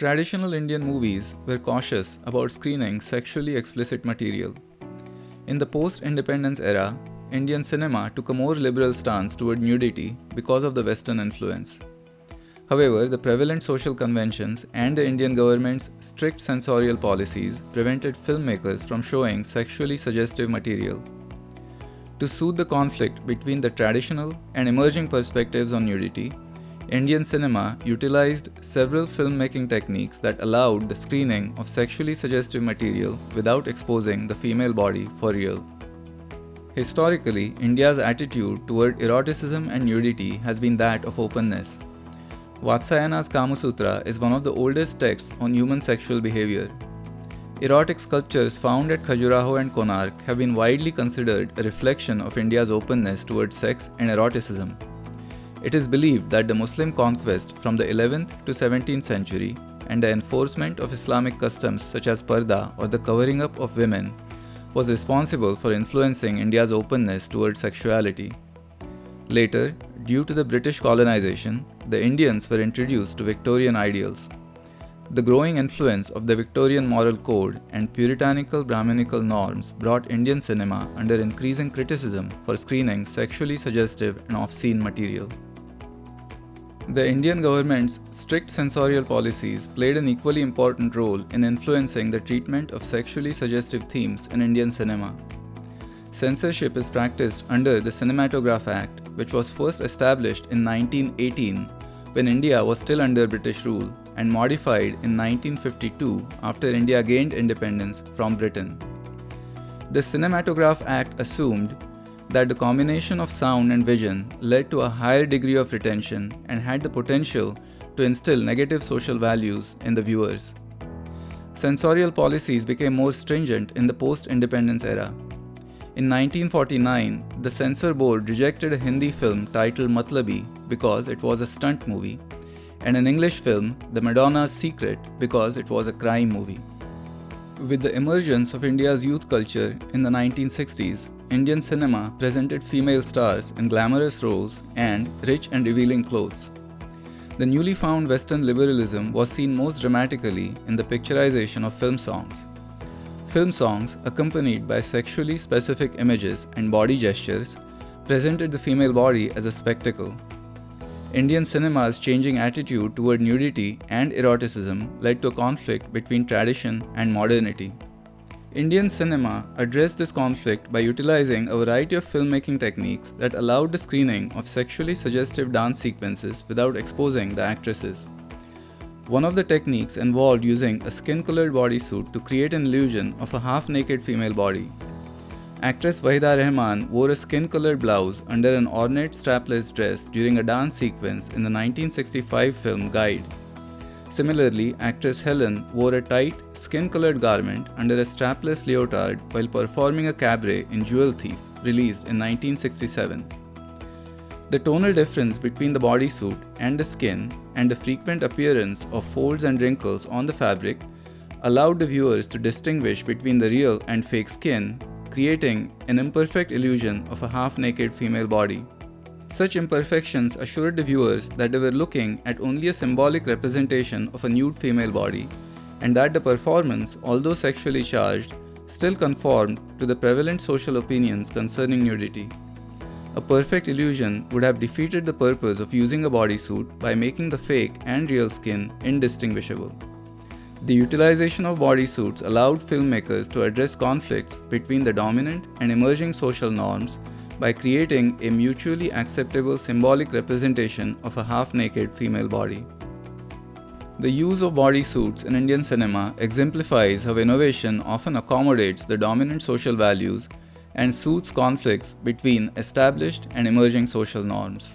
Traditional Indian movies were cautious about screening sexually explicit material. In the post-independence era, Indian cinema took a more liberal stance toward nudity because of the Western influence. However, the prevalent social conventions and the Indian government's strict censorial policies prevented filmmakers from showing sexually suggestive material. To soothe the conflict between the traditional and emerging perspectives on nudity, Indian cinema utilized several filmmaking techniques that allowed the screening of sexually suggestive material without exposing the female body for real. Historically, India's attitude toward eroticism and nudity has been that of openness. Vatsyayana's Kama Sutra is one of the oldest texts on human sexual behavior. Erotic sculptures found at Khajuraho and Konark have been widely considered a reflection of India's openness towards sex and eroticism. It is believed that the Muslim conquest from the 11th to 17th century and the enforcement of Islamic customs such as parda or the covering up of women was responsible for influencing India's openness towards sexuality. Later, due to the British colonization, the Indians were introduced to Victorian ideals. The growing influence of the Victorian moral code and puritanical Brahminical norms brought Indian cinema under increasing criticism for screening sexually suggestive and obscene material. The Indian government's strict censorial policies played an equally important role in influencing the treatment of sexually suggestive themes in Indian cinema. Censorship is practiced under the Cinematograph Act, which was first established in 1918 when India was still under British rule and modified in 1952 after India gained independence from Britain. The Cinematograph Act assumed that the combination of sound and vision led to a higher degree of retention and had the potential to instill negative social values in the viewers. Censorial policies became more stringent in the post-independence era. In 1949, the censor board rejected a Hindi film titled Matlabi because it was a stunt movie, and an English film, The Madonna's Secret, because it was a crime movie. With the emergence of India's youth culture in the 1960s, Indian cinema presented female stars in glamorous roles and rich and revealing clothes. The newly found Western liberalism was seen most dramatically in the picturization of film songs. Film songs, accompanied by sexually specific images and body gestures, presented the female body as a spectacle. Indian cinema's changing attitude toward nudity and eroticism led to a conflict between tradition and modernity. Indian cinema addressed this conflict by utilizing a variety of filmmaking techniques that allowed the screening of sexually suggestive dance sequences without exposing the actresses. One of the techniques involved using a skin-colored bodysuit to create an illusion of a half-naked female body. Actress Wahida Rehman wore a skin-colored blouse under an ornate strapless dress during a dance sequence in the 1965 film Guide. Similarly, actress Helen wore a tight, skin-colored garment under a strapless leotard while performing a cabaret in Jewel Thief, released in 1967. The tonal difference between the bodysuit and the skin and the frequent appearance of folds and wrinkles on the fabric allowed the viewers to distinguish between the real and fake skin, creating an imperfect illusion of a half-naked female body. Such imperfections assured the viewers that they were looking at only a symbolic representation of a nude female body, and that the performance, although sexually charged, still conformed to the prevalent social opinions concerning nudity. A perfect illusion would have defeated the purpose of using a bodysuit by making the fake and real skin indistinguishable. The utilization of bodysuits allowed filmmakers to address conflicts between the dominant and emerging social norms by creating a mutually acceptable symbolic representation of a half-naked female body. The use of bodysuits in Indian cinema exemplifies how innovation often accommodates the dominant social values and soothes conflicts between established and emerging social norms.